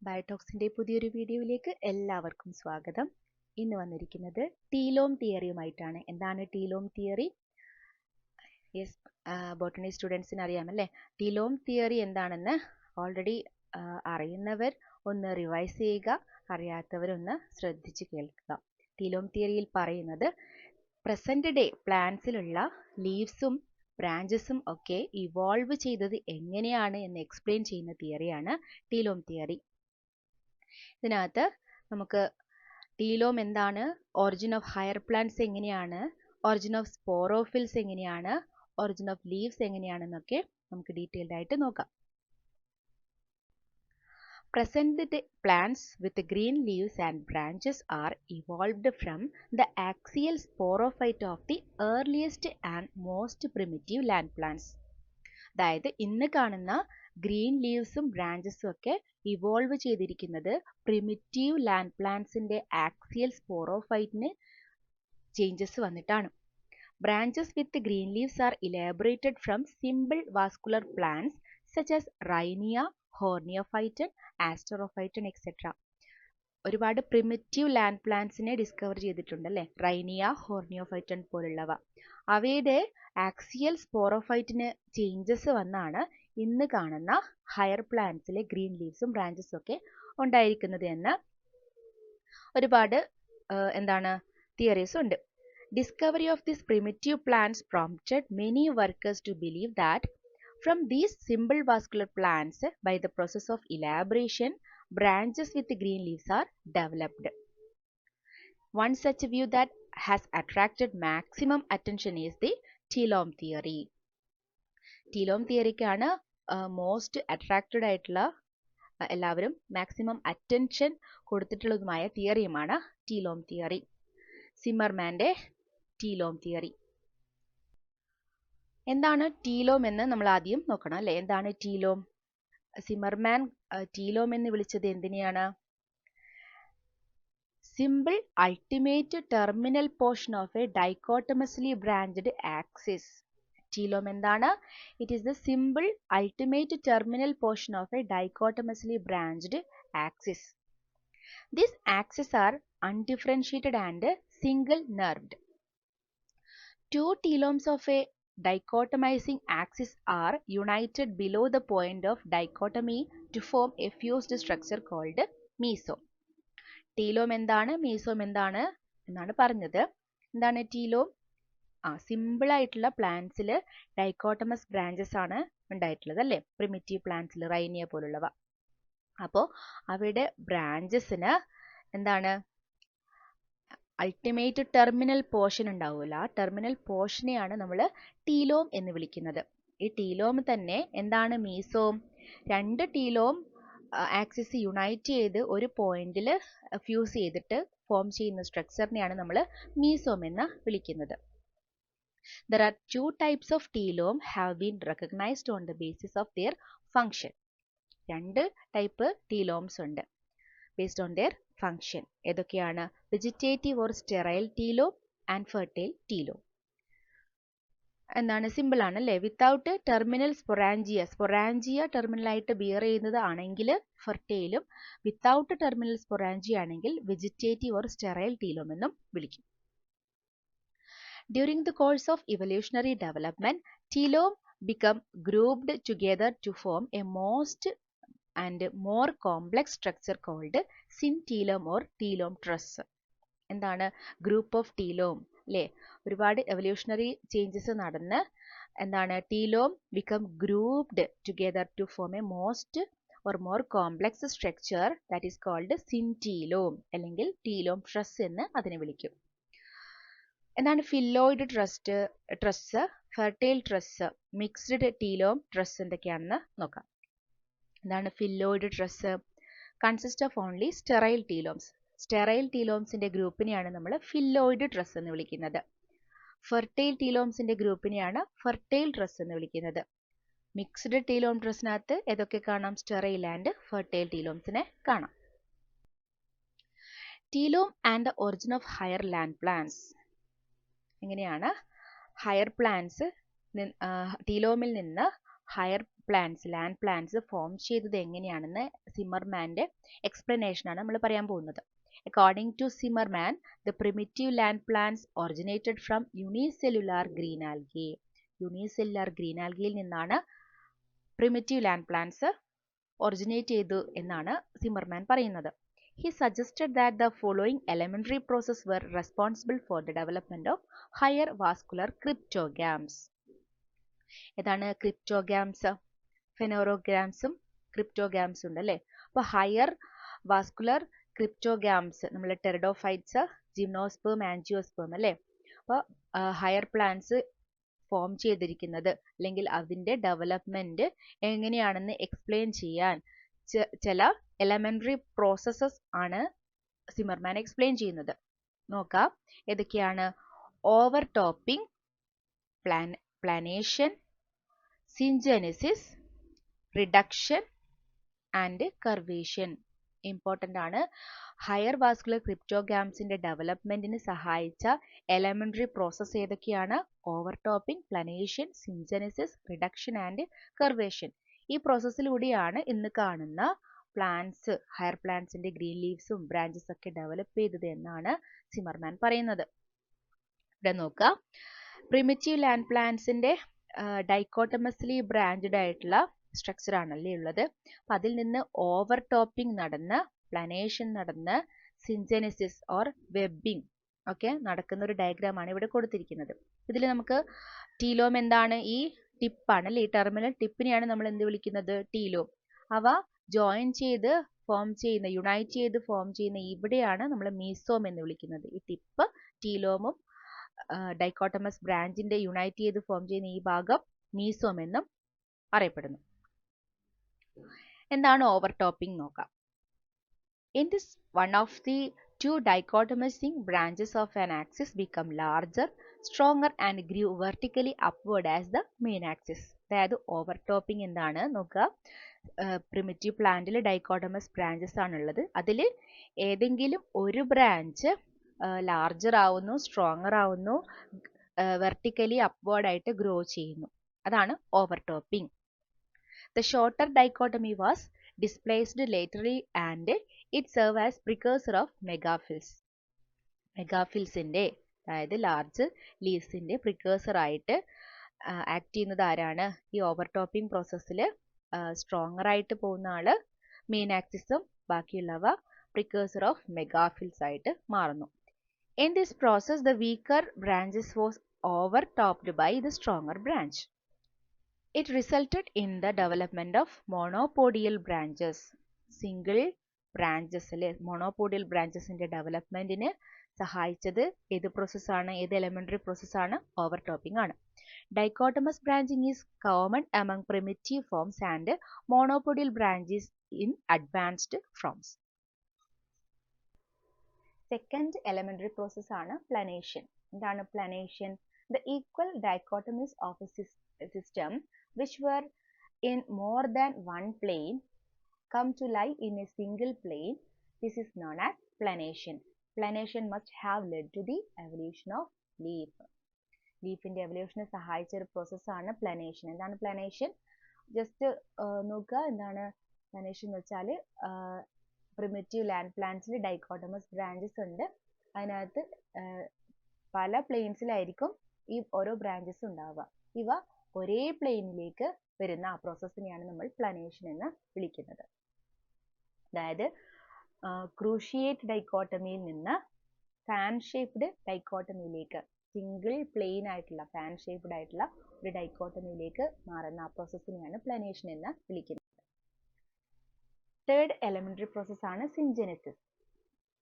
ബയോടോക്സിന്റെ പുതിയൊരു വീഡിയോയിലേക്ക് എല്ലാവർക്കും സ്വാഗതം. ഇന്ന് വന്നിരിക്കുന്നത് ടീലോം തിയറിയുമായിട്ടാണ്. എന്താണ് ടീലോം തിയറി? യെസ്, ബോട്ടണി സ്റ്റുഡൻസിന് അറിയാമല്ലേ? ടീലോം തിയറി എന്താണെന്ന് ഓൾറെഡി അറിയുന്നവർ ഒന്ന് റിവൈസ് ചെയ്യുക, അറിയാത്തവരൊന്ന് ശ്രദ്ധിച്ച് കേൾക്കുക. ടീലോം തിയറിയിൽ പറയുന്നത് പ്രസന്റ് ഡേ പ്ലാന്റ്സിലുള്ള ലീവ്സും ബ്രാഞ്ചസും ഒക്കെ ഇവോൾവ് ചെയ്തത് എങ്ങനെയാണ് എന്ന് എക്സ്പ്ലെയിൻ ചെയ്യുന്ന തിയറിയാണ് ടീലോം തിയറി. ഇതിനകത്ത് നമുക്ക് ടീലോം എന്താണ്, ഒറിജിൻ ഓഫ് ഹയർ പ്ലാന്റ്സ് എങ്ങനെയാണ്, ഒറിജിൻ ഓഫ് സ്പോറോഫിൽസ് എങ്ങനെയാണ്, ഒറിജിൻ ഓഫ് ലീവ്സ് എങ്ങനെയാണെന്നൊക്കെ നമുക്ക് ഡീറ്റെയിൽഡ് ആയിട്ട് നോക്കാം. Present plants with green leaves and branches are evolved from the axial sporophyte of the earliest and most primitive land plants. അതായത് ഇന്ന് കാണുന്ന green ലീവ്സും ബ്രാഞ്ചസും ഒക്കെ evolve ചെയ്തിരിക്കുന്നത് പ്രിമിറ്റീവ് ലാൻഡ് പ്ലാന്റ്സിന്റെ ആക്സിയൽ സ്പോറോഫൈറ്റിന് ചേഞ്ചസ് വന്നിട്ടാണ്. Branches with green leaves are elaborated from simple vascular plants such as Rhynia, Horneophyton, asterophyton etcetera. ഒരുപാട് primitive land പ്ലാന്റ്സിനെ ഡിസ്കവർ ചെയ്തിട്ടുണ്ട് അല്ലേ? റൈനിയ, ഹോർണിയോഫൈറ്റൻ പോലുള്ളവ. അവയുടെ ആക്സിയൽ സ്പോറോഫൈറ്റിന് ചേഞ്ചസ് വന്നാണ് ഇന്ന് കാണുന്ന ഹയർ പ്ലാന്റ്സിലെ ഗ്രീൻ ലീവ്സും ബ്രാഞ്ചസും ഒക്കെ ഉണ്ടായിരിക്കുന്നത് എന്ന് ഒരുപാട് തിയറീസ് ഉണ്ട്. Discovery of this primitive plants prompted many workers to believe that from these simple vascular plants by the process of elaboration branches with green leaves are developed. One such view that has attracted maximum attention is the telome theory. Telome തിയറിക്കാണ് most attracted ആയിട്ടുള്ള എല്ലാവരും maximum attention കൊടുത്തിട്ടുള്ളതുമായ തിയറിയുമാണ് telome theory. സിമ്മർമാന്റെ telome theory. എന്താണ് telome എന്ന് നമ്മൾ ആദ്യം നോക്കണം അല്ലേ? എന്താണ് ടീലോം? സിമ്മർമാൻ ടീലോം എന്ന് വിളിച്ചത് എന്തിനെയാണ്? Simple ultimate terminal portion of a dichotomously branched axis. Telome എന്താണ്? It is the simple ultimate terminal portion of a dichotomously branched axis. These axes are undifferentiated and single nerved. Two telomes of a dichotomizing axis are united below the point of dichotomy to form a fused structure called mesome. ടീലോം എന്താണ്, മീസോം എന്താണ് എന്നാണ് പറഞ്ഞത്. എന്താണ് ടീലോം? Simple ആയിട്ടുള്ള പ്ലാന്റ്സിൽ dichotomous branches ആണ് ഉണ്ടായിട്ടുള്ളത് അല്ലേ? Primitive പ്ലാന്റ്സിൽ റൈനിയ പോലുള്ളവ. അപ്പോൾ അവയുടെ ബ്രാഞ്ചസിന് എന്താണ് അൾട്ടിമേറ്റ് ടെർമിനൽ പോർഷൻ ഉണ്ടാവുമല്ലോ, ആ ടെർമിനൽ പോർഷനെയാണ് നമ്മൾ ടീലോം എന്ന് വിളിക്കുന്നത്. ഈ ടീലോം തന്നെ എന്താണ് മീസോം? രണ്ട് ടീലോം ആക്സിസ് യുണൈറ്റ് ചെയ്ത് ഒരു പോയിന്റിൽ ഫ്യൂസ് ചെയ്തിട്ട് ഫോം ചെയ്യുന്ന സ്ട്രക്ചറിനെയാണ് നമ്മൾ മീസോം എന്ന് വിളിക്കുന്നത്. There are two types of telome have been recognized on the basis of their function. രണ്ട് ടൈപ്പ് ടീലോംസ് ഉണ്ട് based on their function. ഏതൊക്കെയാണ്? Vegetative or sterile telome and fertile telome. എന്താണ്? സിമ്പിൾ ആണ് അല്ലേ? Without terminal sporangia, sporangia terminal ആയിട്ട് bear ചെയ്യുന്നത് ആണെങ്കിൽ ഫെർട്ടൈലും, വിത്തൗട്ട് ടെർമിനൽ സ്പൊറാഞ്ചിയ ആണെങ്കിൽ വെജിറ്റേറ്റീവ് ഓർ സ്റ്റെറൈൽ ടീലോം എന്നും വിളിക്കും. During the course of evolutionary development, telome become grouped together to form a most and more complex structure called syntelome or telome truss. എന്താണ്? Group of telome അല്ലേ? ഒരുപാട് evolutionary changes നടന്ന് എന്താണ് telome become grouped together to form a most or more complex structure that is called syntelome അല്ലെങ്കിൽ telome truss എന്ന് അതിനെ വിളിക്കും. എന്താണ് phylloid truss, fertile truss, mixed telome truss എന്തൊക്കെയാണെന്ന് നോക്കാം. എന്താണ് phylloid truss? Consist of only sterile telomes. Sterile ടീലോംസിന്റെ ഗ്രൂപ്പിനെയാണ് നമ്മൾ ഫില്ലോയിഡ് ട്രസ് എന്ന് വിളിക്കുന്നത്. ഫെർട്ടൈൽ ടീലോംസിന്റെ ഗ്രൂപ്പിനെയാണ് ഫെർട്ടൈൽ ട്രസ് എന്ന് വിളിക്കുന്നത്. മിക്സ്ഡ് ടീലോം ട്രസിനകത്ത് ഏതൊക്കെ കാണാം? സ്റ്റെറൈൽ ആൻഡ് ഫെർട്ടൈൽ ടീലോംസിനെ കാണാം. Telome and the origin of higher land plants. എങ്ങനെയാണ് ഹയർ പ്ലാന്റ്സ് ടീലോമിൽ നിന്ന് ഹയർ ലാൻഡ് പ്ലാന്റ്സ് ഫോം ചെയ്തത് എങ്ങനെയാണെന്ന് സിമ്മർമാൻ്റെ എക്സ്പ്ലനേഷനാണ് നമ്മൾ പറയാൻ പോകുന്നത്. According to Zimmerman, the primitive land plants originated from unicellular green algae. Unicellular green algae നിന്നാണ് primitive land plants originate ചെയ്തു എന്നാണ് സിമ്മർമാൻ പറയുന്നത്. He suggested that the following elementary processes were responsible for the development of higher vascular cryptogams. ഏതാണ് ക്രിപ്റ്റോഗാംസ്? ഫെനോറോഗ്രാംസും ക്രിപ്റ്റോഗാംസും ഉണ്ട് അല്ലേ? അപ്പോൾ higher vascular ക്രിപ്റ്റോഗാംസ് നമ്മൾ pteridophytes, gymnosperm, angiosperm അല്ലേ? അപ്പോൾ ഹയർ പ്ലാന്റ്സ് ഫോം ചെയ്തിരിക്കുന്നത് അല്ലെങ്കിൽ അതിൻ്റെ ഡെവലപ്മെൻറ്റ് എങ്ങനെയാണെന്ന് എക്സ്പ്ലെയിൻ ചെയ്യാൻ ചില എലമെൻ്ററി പ്രോസസ്സസ് ആണ് സിമ്മർമാൻ എക്സ്പ്ലെയിൻ ചെയ്യുന്നത്. നോക്കാം ഏതൊക്കെയാണ്. Over topping, planation, syngenesis, reduction and curvation. Important ആണ്. ഹയർ വാസ്കുലർ ക്രിപ്റ്റോഗാംസിൻ്റെ ഡെവലപ്മെൻറ്റിന് സഹായിച്ച എലമെൻ്ററി പ്രോസസ്സ് ഏതൊക്കെയാണ്? Over topping, planation, syngenesis, reduction and curvation. ഈ പ്രോസസ്സിലൂടെയാണ് ഇന്ന് കാണുന്ന പ്ലാന്റ്സ്, ഹയർ പ്ലാന്റ്സിൻ്റെ ഗ്രീൻ ലീവ്സും ബ്രാഞ്ചസ് ഒക്കെ ഡെവലപ്പ് ചെയ്തത് എന്നാണ് സിമ്മർമാൻ പറയുന്നത്. ഇവിടെ നോക്കുക, പ്രിമിറ്റീവ് ലാൻഡ് പ്ലാന്റ്സിൻ്റെ ഡൈക്കോട്ടമസ്ലി ബ്രാഞ്ചഡ് ആയിട്ടുള്ള സ്ട്രക്ചർ ആണല്ലേ ഉള്ളത്. അപ്പം അതിൽ നിന്ന് ഓവർ ടോപ്പിംഗ് നടന്ന്, പ്ലാനേഷൻ നടന്ന്, സിഞ്ചെനിസിസ് ഓർ വെബിങ് ഒക്കെ നടക്കുന്ന ഒരു ഡയഗ്രാമാണ് ഇവിടെ കൊടുത്തിരിക്കുന്നത്. ഇതിൽ നമുക്ക് ടീലോം എന്താണ്? ഈ ടിപ്പാണ് അല്ലേ, ഈ ടെർമിനൽ ടിപ്പിനെയാണ് നമ്മൾ എന്ത് വിളിക്കുന്നത്? ടീലോം. അവ ജോയിൻ ചെയ്ത് ഫോം ചെയ്യുന്ന, യുണൈറ്റ് ചെയ്ത് ഫോം ചെയ്യുന്ന ഇവിടെയാണ് നമ്മൾ മീസോം എന്ന് വിളിക്കുന്നത്. ഈ ടിപ്പ് ടീലോമും ഡൈക്കോട്ടമസ് ബ്രാഞ്ചിന്റെ യുണൈറ്റ് ചെയ്ത് ഫോം ചെയ്യുന്ന ഈ ഭാഗം മീസോം എന്നും അറിയപ്പെടുന്നു. എന്താണ് ഓവർ ടോപ്പിംഗ് നോക്കാം. In this, one of the two dichotomizing branches of an axis become larger, stronger and grew vertically upward as the main axis. അതായത് ഓവർ ടോപ്പിംഗ് എന്താണ് നോക്കുക. പ്രിമിറ്റീവ് പ്ലാന്റിൽ ഡൈക്കോട്ടമസ് ബ്രാഞ്ചസ് ആണുള്ളത്. അതിൽ ഏതെങ്കിലും ഒരു ബ്രാഞ്ച് ലാർജർ ആവുന്നു, സ്ട്രോങ്ങർ ആവുന്നു, വെർട്ടിക്കലി അപ്വേർഡ് ആയിട്ട് ഗ്രോ ചെയ്യുന്നു. അതാണ് over topping. The shorter dichotomy was displaced laterally and it served as precursor of megaphylls. മെഗാഫിൽസിൻ്റെ, അതായത് ലാർജ് ലീവ്സിൻ്റെ പ്രിക്കേഴ്സർ ആയിട്ട് ആക്ട് ചെയ്യുന്നത് ആരാണ്? ഈ ഓവർ ടോപ്പിംഗ് പ്രോസസ്സിൽ സ്ട്രോങ്ങർ ആയിട്ട് പോകുന്ന ആള് മെയിൻ ആക്സിസും ബാക്കിയുള്ളവ പ്രിക്കേഴ്സർ ഓഫ് മെഗാഫിൽസ് ആയിട്ട് മാറുന്നു. In this process, the weaker branches was overtopped by the stronger branch. It resulted in the development of monopodial branches. Single branches അല്ലെ, monopodial branchesന്റെ ഡെവലപ്മെന്റിന് സഹായിച്ചത് ഏത് പ്രോസസ്സാണ്? ഏത് എലമെന്ററി പ്രോസസ്സാണ്? ഓവർ ടോപ്പിംഗ് ആണ്. Dichotomous branching is common among primitive forms and monopodial branches in advanced forms. Second elementary process ആണ് പ്ലാനേഷൻ. എന്താണ് പ്ലാനേഷൻ? The equal dichotomies of a system which were in more than one plane come to lie in a single plane. This is known as planation. Planation must have led to the evolution of leaf. ലീഫിന്റെ എവല്യൂഷനെ സഹായിച്ച ഒരു പ്രോസസ്സാണ് പ്ലാനേഷൻ. എന്താണ് പ്ലാനേഷൻ? Just നോക്കുക, എന്താണ് പ്ലാനേഷൻ എന്ന് വെച്ചാൽ primitive land പ്ലാന്റ്സിൽ dichotomous branches ഉണ്ട്. അതിനകത്ത് പല പ്ലെയിൻസിലായിരിക്കും ഈ ഓരോ ബ്രാഞ്ചസ് ഉണ്ടാവുക. ഇവ ഒരേ പ്ലെയിനിലേക്ക് വരുന്ന ആ പ്രോസസ്സിനെയാണ് നമ്മൾ പ്ലാനേഷൻ എന്ന് വിളിക്കുന്നത്. അതായത് ക്രൂഷിയേറ്റ് ഡൈക്കോട്ടമിയിൽ നിന്ന് ഫാൻ ഷേപ്ഡ് ഡൈക്കോട്ടമിയിലേക്ക്, സിംഗിൾ പ്ലെയിൻ ആയിട്ടുള്ള ഫാൻ ഷേപ്ഡ് ആയിട്ടുള്ള ഒരു ഡൈക്കോട്ടമിയിലേക്ക് മാറുന്ന ആ പ്രോസസ്സിനെയാണ് പ്ലാനേഷൻ എന്ന് വിളിക്കുന്നത്. തേർഡ് എലമെന്ററി പ്രോസസ് ആണ് സിഞ്ചെനിസിസ്.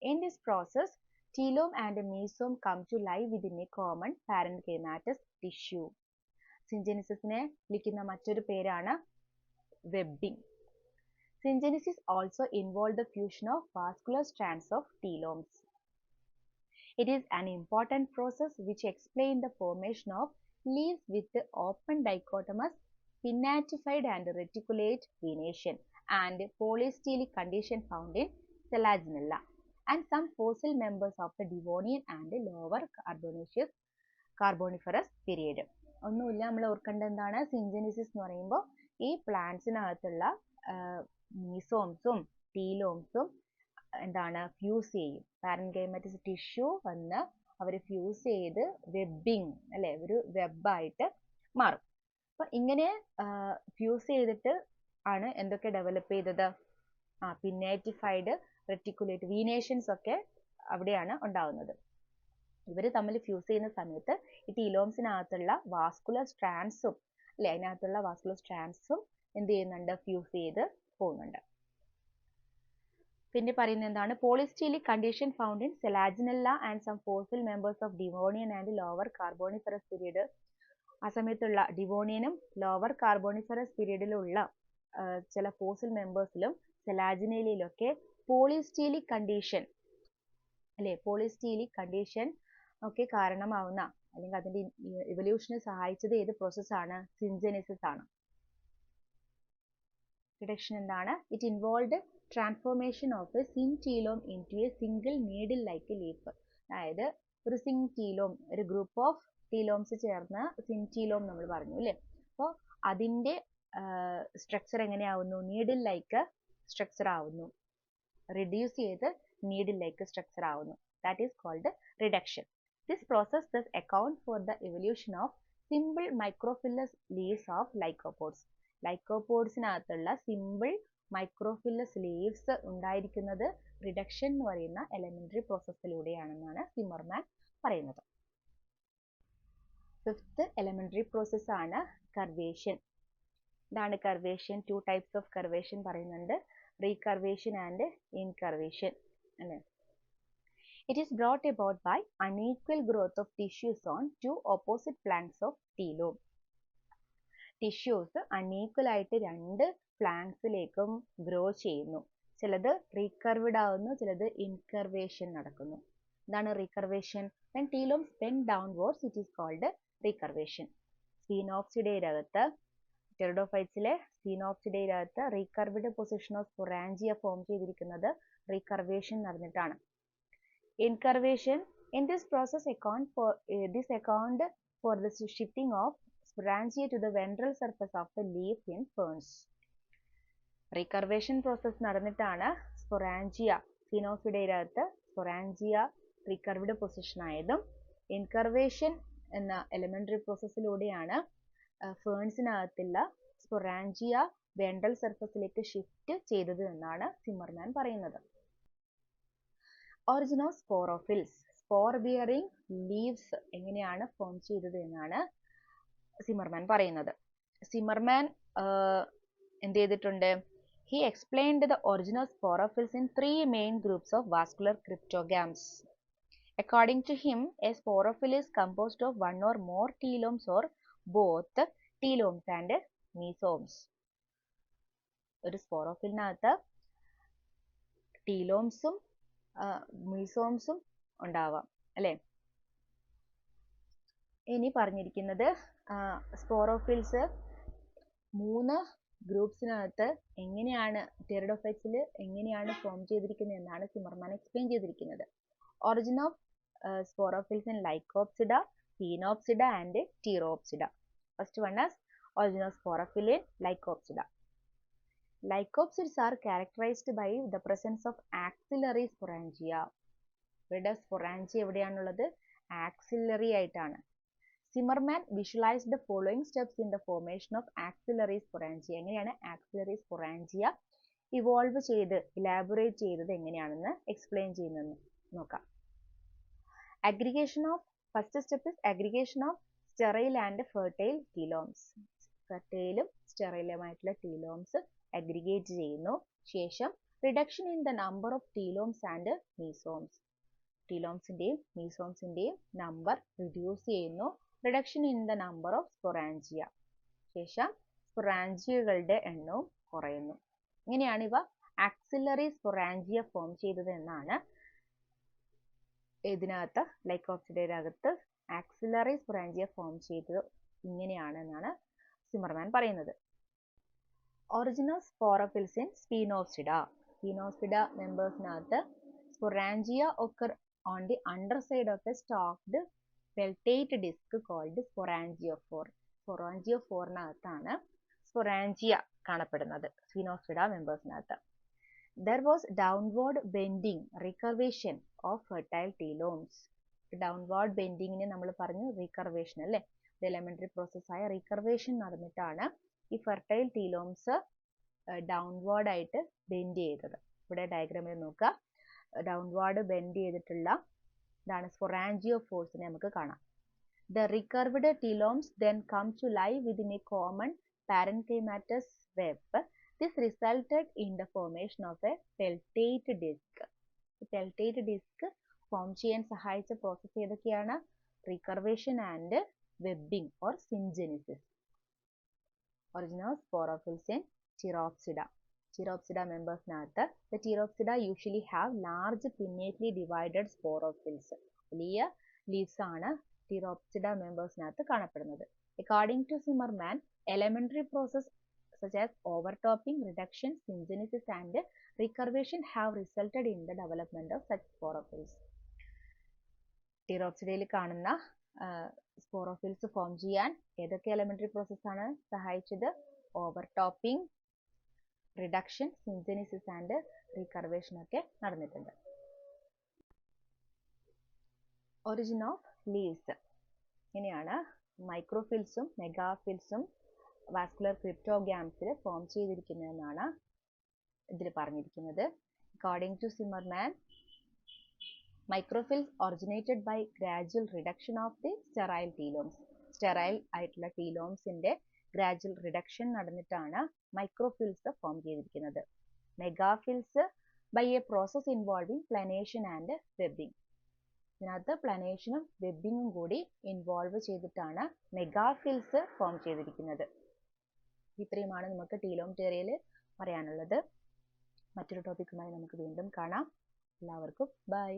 In this process, telome and mesome come to lie within a common parenchymatous tissue. സിഞ്ചെനിസിസിനെ വിളിക്കുന്ന മറ്റൊരു പേരാണ് webbing. Syngenesis also involved the fusion of vascular strands of telomes. It is an important process which explains the formation of leaves with the open dichotomous pinnatified and reticulate venation and polystylic condition found in Selaginella and some fossil members of the Devonian and lower Carboniferous period. ഒന്നുമില്ല, നമ്മൾ ഓർക്കേണ്ട എന്താണ് സിഞ്ചെനിസിസ് എന്ന് പറയുമ്പോൾ ഈ പ്ലാന്റ്സിനകത്തുള്ള മീസോംസും ടീലോംസും എന്താണ് fuse ചെയ്യും. പാരൻകൈമാറ്റിക് tissue വന്ന് അവർ ഫ്യൂസ് ചെയ്ത് വെബിങ് അല്ലെ ഒരു വെബായിട്ട് മാറും. അപ്പൊ ഇങ്ങനെ ഫ്യൂസ് ചെയ്തിട്ട് ആണ് എന്തൊക്കെ ഡെവലപ്പ് ചെയ്തത്? പിന്നേറ്റിഫൈഡ് റെറ്റിക്കുലേറ്റ് വീനേഷൻസ് ഒക്കെ അവിടെയാണ് ഉണ്ടാവുന്നത്. ഇവർ തമ്മിൽ ഫ്യൂസ് ചെയ്യുന്ന സമയത്ത് ഈ ടീലോംസിനകത്തുള്ള വാസ്കുലർ സ്ട്രാൻഡ്സും അല്ലെ അതിനകത്തുള്ള വാസ്കുലർ സ്ട്രാൻഡ്സും എന്ത് ചെയ്യുന്നുണ്ട്? ഫ്യൂസ് ചെയ്ത് പോകുന്നുണ്ട്. പിന്നെ പറയുന്നത് എന്താണ്? Polystelic condition found in Selaginella and some fossil members of Devonian and lower Carboniferous period. ആ സമയത്തുള്ള ഡിവോണിയനും ലോവർ കാർബോണിഫറസ് പീരീഡിലുള്ള ചില ഫോസിൽ മെമ്പേഴ്സിലും സെലാജിനയിലൊക്കെ പോളിസ്റ്റീലിക് കണ്ടീഷൻ അല്ലെ പോളിസ്റ്റീലിക് കണ്ടീഷൻ ഒക്കെ കാരണമാവുന്ന അല്ലെങ്കിൽ അതിന്റെ ഇവല്യൂഷനെ സഹായിച്ചത് ഏത് പ്രോസസ്സാണ്? സിൻജെനിസിസ് ആണ്. റിഡക്ഷൻ എന്താണ്? It involved transformation of a syntelome into a single needle like leaf. അതായത് ഒരു സിൻറ്റീലോം, ഒരു ഗ്രൂപ്പ് ഓഫ് ടീലോംസ് ചേർന്ന് സിൻറ്റീലോം നമ്മൾ പറഞ്ഞു അല്ലേ. അപ്പോൾ അതിന്റെ സ്ട്രക്ചർ എങ്ങനെയാവുന്നു? നീഡിൽ ലൈക്ക് സ്ട്രക്ചർ ആവുന്നു. റിഡ്യൂസ് ചെയ്ത് നീഡിൽ ലൈക്ക് സ്ട്രക്ചർ ആവുന്നു. That is called reduction. This process thus accounts for the evolution of simple microphylous leaves of lycopods. ലൈക്കോപോഡ്സിനകത്തുള്ള സിമ്പിൾ മൈക്രോഫില്ലസ് ലീവ്സ് ഉണ്ടായിരിക്കുന്നത് റിഡക്ഷൻ എന്ന് പറയുന്ന എലിമെന്ററി പ്രോസസ്സിലൂടെയാണെന്നാണ് സിമർമാൻ പറയുന്നത്. ഫിഫ്ത്ത് എലിമെന്ററി പ്രോസസ് ആണ് കർവേഷൻ. ഇതാണ് കർവേഷൻ. 2 types ഓഫ് കർവേഷൻ പറയുന്നുണ്ട്. റീകർവേഷൻ ആൻഡ് ഇൻകർവേഷൻ അല്ലേ. It is brought about by unequal growth of tissues on two opposite flanks of telome. Tissues unequal ആയിട്ട് രണ്ട് ഫ്ലാങ്സിലേക്കും ഗ്രോ ചെയ്യുന്നു. ചിലത് റീകർവ്ഡ് ആവുന്നു, ചിലത് ഇൻകർവേഷൻ നടക്കുന്നു. എന്താണ് റീകർവേഷൻ? when telomes bend downwards it is called recurvation. സ്ഫീനോപ്സിഡയുടെ അകത്ത് ടെറിഡോഫൈറ്റ്സിലെ സ്ഫീനോപ്സിഡയുടെ അകത്ത് റീകർവ്ഡ് പൊസിഷൻ ഓഫ് സ്പൊറാഞ്ചിയ ഫോം ചെയ്തിരിക്കുന്നത് റീകർവേഷൻ നടന്നിട്ടാണ്. Incurvation. In this process account for the shifting of sporangia to the ventral surface of the leaf in ferns. Recurvation process നടന്നിട്ടാണ് sporangia സ്ഫീനോഫിഡയുടെ അകത്ത് sporangia recurved position ആയതും incurvation എന്ന elementary പ്രോസസ്സിലൂടെയാണ് ഫേൺസിനകത്തുള്ള sporangia ventral സർഫസിലേക്ക് shift ചെയ്തത് എന്നാണ് സിമർമാൻ പറയുന്നത്. Origin of sporophylls. Spore bearing leaves എങ്ങനെയാണ് ഫോം ചെയ്തത് എന്നാണ് സിമർമാൻ പറയുന്നത്. സിമർമാൻ എന്ത് ചെയ്തിട്ടുണ്ട്? He explained the origin of sporophylls in 3 main groups of vascular cryptogams. According to him, a sporophyll is composed of one or more telomes or both telomes and mesomes. ഒരു സ്പോറോഫിലിനകത്ത് ടീലോംസും മീസോംസും ഉണ്ടാവാം അല്ലെ. ഇനി പറഞ്ഞിരിക്കുന്നത് സ്പോറോഫിൽസ് 3 ഗ്രൂപ്പ്സിനകത്ത് എങ്ങനെയാണ് ടെറിഡോഫൈറ്റ്സിൽ എങ്ങനെയാണ് ഫോം ചെയ്തിരിക്കുന്നത് എന്നാണ് Zimmermann explain ചെയ്തിരിക്കുന്നത്. Origin of sporophylls in Lycopsida, Sphenopsida and Pteropsida. First one is origin of sporophyll in Lycopsida. Lycopsids are characterized by the presence of axillary sporangia. ഇവിടെ സ്പൊറാഞ്ചിയ എവിടെയാണുള്ളത്? ആക്സിലറി ആയിട്ടാണ്. സിമർമാൻ visualised the following steps in the formation of axillary sporangia. എങ്ങനെയാണ് axillary sporangia evolve ചെയ്ത് elaborate ചെയ്തത് എങ്ങനെയാണെന്ന് explain ചെയ്യുന്നത് നോക്കാം. First step is aggregation of sterile and fertile telomes. ഫെർട്ടൈലും സ്റ്റെറൈലുമായിട്ടുള്ള ടീലോംസ് അഗ്രിഗേറ്റ് ചെയ്യുന്നു. ശേഷം reduction in the number of telomes and mesomes. ടീലോംസിന്റെയും മീസോംസിന്റെയും നമ്പർ റിഡ്യൂസ് ചെയ്യുന്നു. Reduction in the number of sporangia. ശേഷം സ്പൊറാഞ്ചിയകളുടെ എണ്ണവും കുറയുന്നു. ഇങ്ങനെയാണ് ഇവ ആക്സിലറി സ്പൊറാഞ്ചിയ ഫോം ചെയ്തത് എന്നാണ് ഇതിനകത്ത് ലൈക്കോപ്സിഡയുടെ അകത്ത് ആക്സിലറി സ്പൊറാഞ്ചിയ ഫോം ചെയ്തത് ഇങ്ങനെയാണെന്നാണ് സിമർമാൻ പറയുന്നത്. Origin of sporophylls in Sphenopsida. Sphenopsida മെമ്പേഴ്സിനകത്ത് sporangia occur on the underside of a stalked peltate disc called sporangiophore. സ്പൊറാഞ്ചിയോഫോറിനകത്താണ് സ്പൊറാഞ്ചിയ കാണപ്പെടുന്നത് സ്ഫിനോസ്ഫിഡ മെമ്പേഴ്സിനകത്ത്. There was downward bending recurvation of fertile telomes. Downward ബെൻഡിങ്ങിനെ നമ്മൾ പറഞ്ഞു റീകർവേഷൻ അല്ലേ, എലമെന്ററി പ്രോസസ് ആയ റീകർവേഷൻ നടന്നിട്ടാണ് ഈ ഫെർട്ടൈൽ ടീലോംസ് ഡൗൺവേർഡ് ആയിട്ട് ബെൻഡ് ചെയ്തത്. ഇവിടെ ഡയഗ്രാമിൽ നോക്കുക, ഡൗൺവേർഡ് ബെൻഡ് ചെയ്തിട്ടുള്ള ഇതാണ് സ്പൊറാഞ്ചിയോഫോഴ്സിനെ നമുക്ക് കാണാം. The recurved telomes then come to lie within a common parenchymatous web. This resulted in the formation of a peltate disc. Peltate disc form ചെയ്യാൻ സഹായിച്ച പ്രോസസ് ഏതൊക്കെയാണ്? Recurvation and webbing or syngenesis. Origin of sporophylls in Chiropsida. Chiropsida മെമ്പേഴ്സിനകത്ത് the Chiropsida usually have large pinnately divided sporophylls. വലിയ leaves ആണ് Chiropsida മെമ്പേഴ്സിനകത്ത് കാണപ്പെടുന്നത്. According to Zimmerman, elementary process such as overtopping, reduction, syngenesis and recurvation have resulted in the development of such sporophylls. Chiropsidaയിൽ കാണുന്ന sporophylls form ചെയ്യാൻ ഏതൊക്കെ elementary process ആണ് സഹായിച്ചത്? ഓവർടോപ്പിംഗ്, reduction, സിൻജെനിസിസ് and റീകർവേഷൻ ഒക്കെ നടന്നിട്ടുണ്ട്. ഒറിജിൻ ഓഫ് ലീവ്സ് ഇങ്ങനെയാണ് മൈക്രോഫിൽസും മെഗാഫിൽസും വാസ്കുലർ ക്രിപ്റ്റോഗ്യാംസിൽ ഫോം ചെയ്തിരിക്കുന്നതെന്നാണ് ഇതിൽ പറഞ്ഞിരിക്കുന്നത്. According to Zimmermann, microphyll originated by gradual reduction of the sterile telomes. Sterile ആയിട്ടുള്ള ടീലോംസിന്റെ ഗ്രാജുവൽ റിഡക്ഷൻ നടന്നിട്ടാണ് മൈക്രോഫിൽസ് ഫോം ചെയ്തിരിക്കുന്നത്. Megaphylls by a process involving planation and webbing. ഇതിനകത്ത് പ്ലനേഷനും വെബിങ്ങും കൂടി ഇൻവോൾവ് ചെയ്തിട്ടാണ് മെഗാഫിൽസ് ഫോം ചെയ്തിരിക്കുന്നത്. ഇത്രയുമാണ് നമുക്ക് ടീലോം തിയറിയിൽ പറയാനുള്ളത്. മറ്റൊരു ടോപ്പിക്കുമായി നമുക്ക് വീണ്ടും കാണാം. എല്ലാവർക്കും ബൈ.